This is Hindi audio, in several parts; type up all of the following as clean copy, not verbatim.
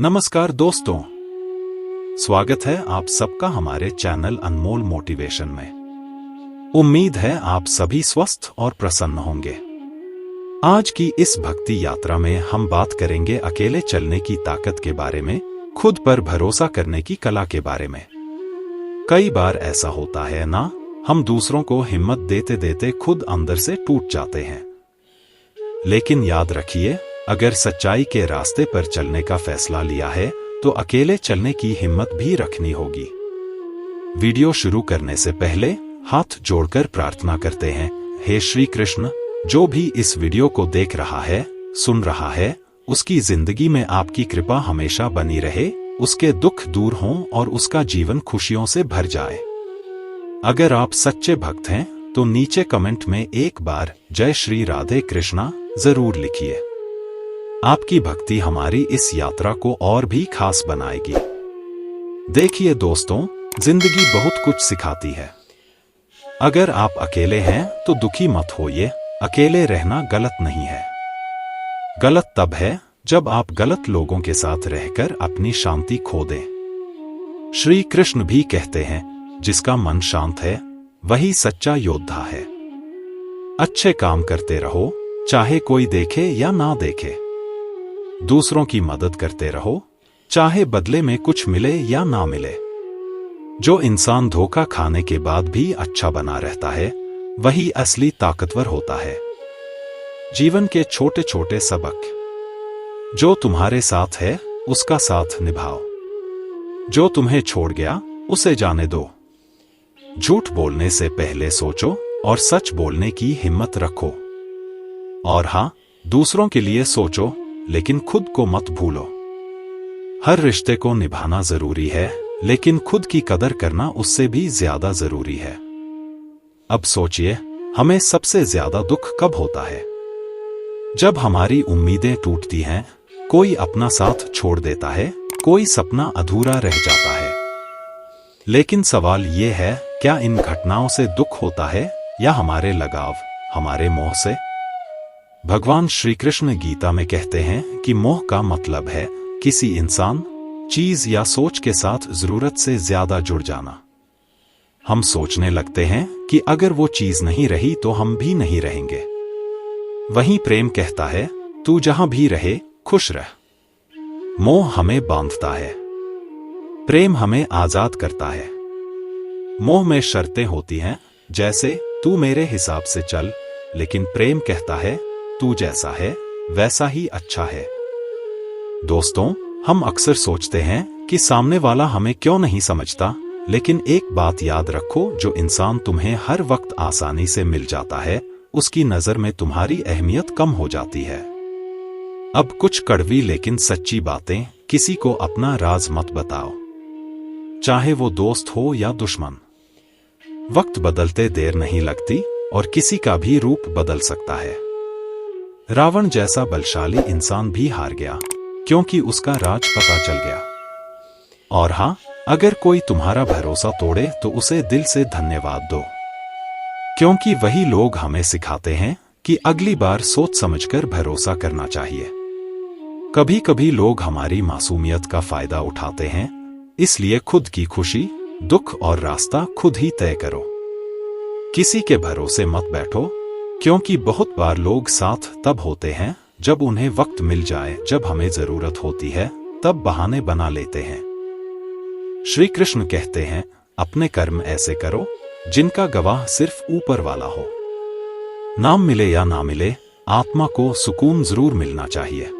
नमस्कार दोस्तों, स्वागत है आप सबका हमारे चैनल अनमोल मोटिवेशन में। उम्मीद है आप सभी स्वस्थ और प्रसन्न होंगे। आज की इस भक्ति यात्रा में हम बात करेंगे अकेले चलने की ताकत के बारे में, खुद पर भरोसा करने की कला के बारे में। कई बार ऐसा होता है ना, हम दूसरों को हिम्मत देते देते खुद अंदर से टूट जाते हैं। लेकिन याद रखिए, अगर सच्चाई के रास्ते पर चलने का फैसला लिया है तो अकेले चलने की हिम्मत भी रखनी होगी। वीडियो शुरू करने से पहले हाथ जोड़कर प्रार्थना करते हैं, हे श्री कृष्ण, जो भी इस वीडियो को देख रहा है, सुन रहा है, उसकी जिंदगी में आपकी कृपा हमेशा बनी रहे, उसके दुख दूर हों और उसका जीवन खुशियों से भर जाए। अगर आप सच्चे भक्त हैं तो नीचे कमेंट में एक बार जय श्री राधे कृष्णा जरूर लिखिए। आपकी भक्ति हमारी इस यात्रा को और भी खास बनाएगी। देखिए दोस्तों, जिंदगी बहुत कुछ सिखाती है। अगर आप अकेले हैं तो दुखी मत होइए, अकेले रहना गलत नहीं है। गलत तब है जब आप गलत लोगों के साथ रहकर अपनी शांति खो दें। श्री कृष्ण भी कहते हैं, जिसका मन शांत है वही सच्चा योद्धा है। अच्छे काम करते रहो, चाहे कोई देखे या ना देखे। दूसरों की मदद करते रहो, चाहे बदले में कुछ मिले या ना मिले। जो इंसान धोखा खाने के बाद भी अच्छा बना रहता है, वही असली ताकतवर होता है। जीवन के छोटे छोटे सबक। जो तुम्हारे साथ है उसका साथ निभाओ। जो तुम्हें छोड़ गया उसे जाने दो। झूठ बोलने से पहले सोचो और सच बोलने की हिम्मत रखो। और हाँ, दूसरों के लिए सोचो लेकिन खुद को मत भूलो। हर रिश्ते को निभाना जरूरी है, लेकिन खुद की कदर करना उससे भी ज्यादा जरूरी है। अब सोचिए, हमें सबसे ज्यादा दुख कब होता है? जब हमारी उम्मीदें टूटती हैं, कोई अपना साथ छोड़ देता है, कोई सपना अधूरा रह जाता है। लेकिन सवाल यह है, क्या इन घटनाओं से दुख होता है या हमारे लगाव, हमारे मोह से? भगवान श्री कृष्ण गीता में कहते हैं कि मोह का मतलब है किसी इंसान, चीज या सोच के साथ जरूरत से ज्यादा जुड़ जाना। हम सोचने लगते हैं कि अगर वो चीज नहीं रही तो हम भी नहीं रहेंगे। वहीं प्रेम कहता है, तू जहां भी रहे खुश रह। मोह हमें बांधता है, प्रेम हमें आजाद करता है। मोह में शर्तें होती हैं, जैसे तू मेरे हिसाब से चल, लेकिन प्रेम कहता है, तू जैसा है वैसा ही अच्छा है। दोस्तों, हम अक्सर सोचते हैं कि सामने वाला हमें क्यों नहीं समझता, लेकिन एक बात याद रखो, जो इंसान तुम्हें हर वक्त आसानी से मिल जाता है, उसकी नजर में तुम्हारी अहमियत कम हो जाती है। अब कुछ कड़वी लेकिन सच्ची बातें, किसी को अपना राज मत बताओ, चाहे वो दोस्त हो या दुश्मन। वक्त बदलते देर नहीं लगती और किसी का भी रूप बदल सकता है। रावण जैसा बलशाली इंसान भी हार गया क्योंकि उसका राज पता चल गया। और हाँ, अगर कोई तुम्हारा भरोसा तोड़े तो उसे दिल से धन्यवाद दो, क्योंकि वही लोग हमें सिखाते हैं कि अगली बार सोच समझकर भरोसा करना चाहिए। कभी कभी लोग हमारी मासूमियत का फायदा उठाते हैं, इसलिए खुद की खुशी, दुख और रास्ता खुद ही तय करो। किसी के भरोसे मत बैठो, क्योंकि बहुत बार लोग साथ तब होते हैं जब उन्हें वक्त मिल जाए, जब हमें जरूरत होती है तब बहाने बना लेते हैं। श्री कृष्ण कहते हैं, अपने कर्म ऐसे करो जिनका गवाह सिर्फ ऊपर वाला हो। नाम मिले या ना मिले, आत्मा को सुकून जरूर मिलना चाहिए।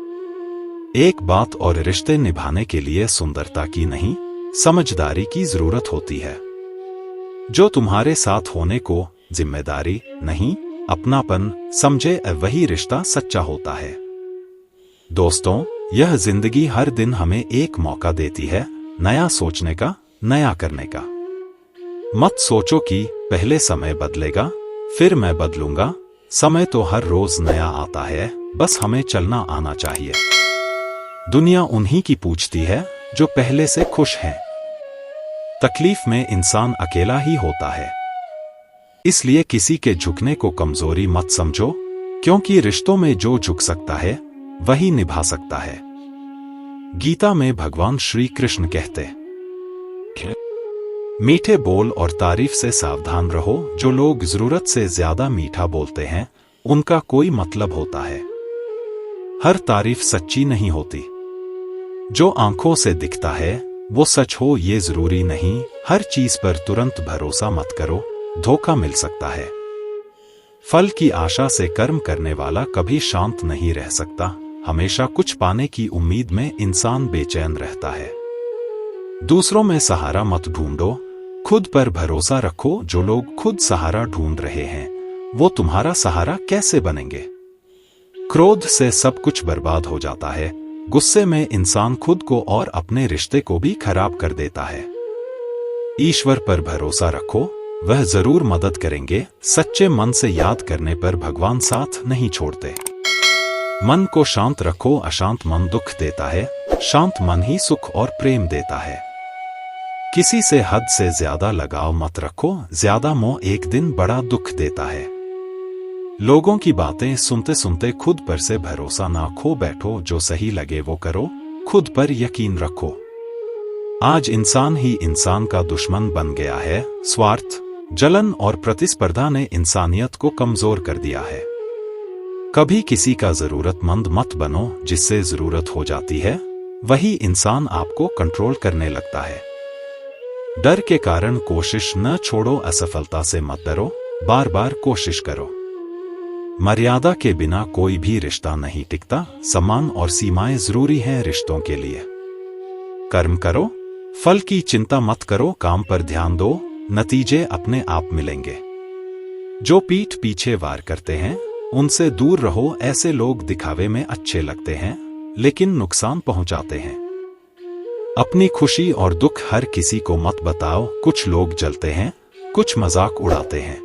एक बात और, रिश्ते निभाने के लिए सुंदरता की नहीं, समझदारी की जरूरत होती है। जो तुम्हारे साथ होने को जिम्मेदारी नहीं, अपनापन समझे, वही रिश्ता सच्चा होता है। दोस्तों, यह जिंदगी हर दिन हमें एक मौका देती है, नया सोचने का, नया करने का। मत सोचो कि पहले समय बदलेगा फिर मैं बदलूंगा। समय तो हर रोज नया आता है, बस हमें चलना आना चाहिए। दुनिया उन्हीं की पूछती है जो पहले से खुश हैं। तकलीफ में इंसान अकेला ही होता है, इसलिए किसी के झुकने को कमजोरी मत समझो, क्योंकि रिश्तों में जो झुक सकता है वही निभा सकता है। गीता में भगवान श्री कृष्ण कहते मीठे बोल और तारीफ से सावधान रहो। जो लोग जरूरत से ज्यादा मीठा बोलते हैं उनका कोई मतलब होता है। हर तारीफ सच्ची नहीं होती। जो आंखों से दिखता है वो सच हो ये जरूरी नहीं। हर चीज पर तुरंत भरोसा मत करो, धोखा मिल सकता है। फल की आशा से कर्म करने वाला कभी शांत नहीं रह सकता। हमेशा कुछ पाने की उम्मीद में इंसान बेचैन रहता है। दूसरों में सहारा मत ढूंढो, खुद पर भरोसा रखो। जो लोग खुद सहारा ढूंढ रहे हैं वो तुम्हारा सहारा कैसे बनेंगे? क्रोध से सब कुछ बर्बाद हो जाता है। गुस्से में इंसान खुद को और अपने रिश्ते को भी खराब कर देता है। ईश्वर पर भरोसा रखो, वह जरूर मदद करेंगे। सच्चे मन से याद करने पर भगवान साथ नहीं छोड़ते। मन को शांत रखो, अशांत मन दुख देता है। शांत मन ही सुख और प्रेम देता है। किसी से हद से ज्यादा लगाव मत रखो, ज्यादा मोह एक दिन बड़ा दुख देता है। लोगों की बातें सुनते सुनते खुद पर से भरोसा ना खो बैठो। जो सही लगे वो करो, खुद पर यकीन रखो। आज इंसान ही इंसान का दुश्मन बन गया है। स्वार्थ, जलन और प्रतिस्पर्धा ने इंसानियत को कमजोर कर दिया है। कभी किसी का जरूरतमंद मत बनो। जिससे जरूरत हो जाती है वही इंसान आपको कंट्रोल करने लगता है। डर के कारण कोशिश न छोड़ो। असफलता से मत डरो, बार बार कोशिश करो। मर्यादा के बिना कोई भी रिश्ता नहीं टिकता। सम्मान और सीमाएं जरूरी हैं रिश्तों के लिए। कर्म करो, फल की चिंता मत करो। काम पर ध्यान दो, नतीजे अपने आप मिलेंगे। जो पीठ पीछे वार करते हैं उनसे दूर रहो। ऐसे लोग दिखावे में अच्छे लगते हैं लेकिन नुकसान पहुंचाते हैं। अपनी खुशी और दुख हर किसी को मत बताओ। कुछ लोग जलते हैं, कुछ मजाक उड़ाते हैं।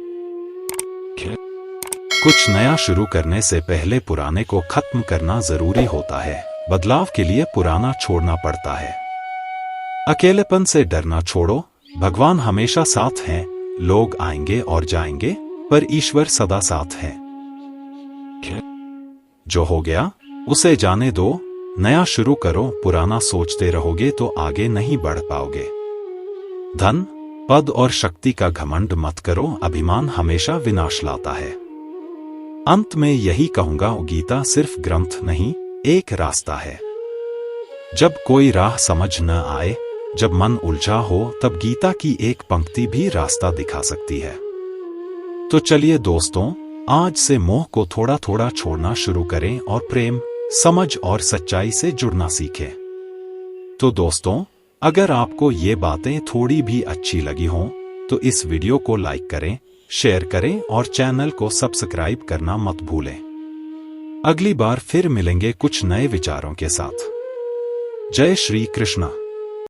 कुछ नया शुरू करने से पहले पुराने को खत्म करना जरूरी होता है। बदलाव के लिए पुराना छोड़ना पड़ता है। अकेलेपन से डरना छोड़ो, भगवान हमेशा साथ हैं। लोग आएंगे और जाएंगे पर ईश्वर सदा साथ है। जो हो गया उसे जाने दो, नया शुरू करो। पुराना सोचते रहोगे तो आगे नहीं बढ़ पाओगे। धन, पद और शक्ति का घमंड मत करो। अभिमान हमेशा विनाश लाता है। अंत में यही कहूंगा, गीता सिर्फ ग्रंथ नहीं, एक रास्ता है। जब कोई राह समझ न आए, जब मन उलझा हो, तब गीता की एक पंक्ति भी रास्ता दिखा सकती है। तो चलिए दोस्तों, आज से मोह को थोड़ा थोड़ा छोड़ना शुरू करें और प्रेम, समझ और सच्चाई से जुड़ना सीखें। तो दोस्तों, अगर आपको ये बातें थोड़ी भी अच्छी लगी हों तो इस वीडियो को लाइक करें, शेयर करें और चैनल को सब्सक्राइब करना मत भूलें। अगली बार फिर मिलेंगे कुछ नए विचारों के साथ। जय श्री कृष्ण।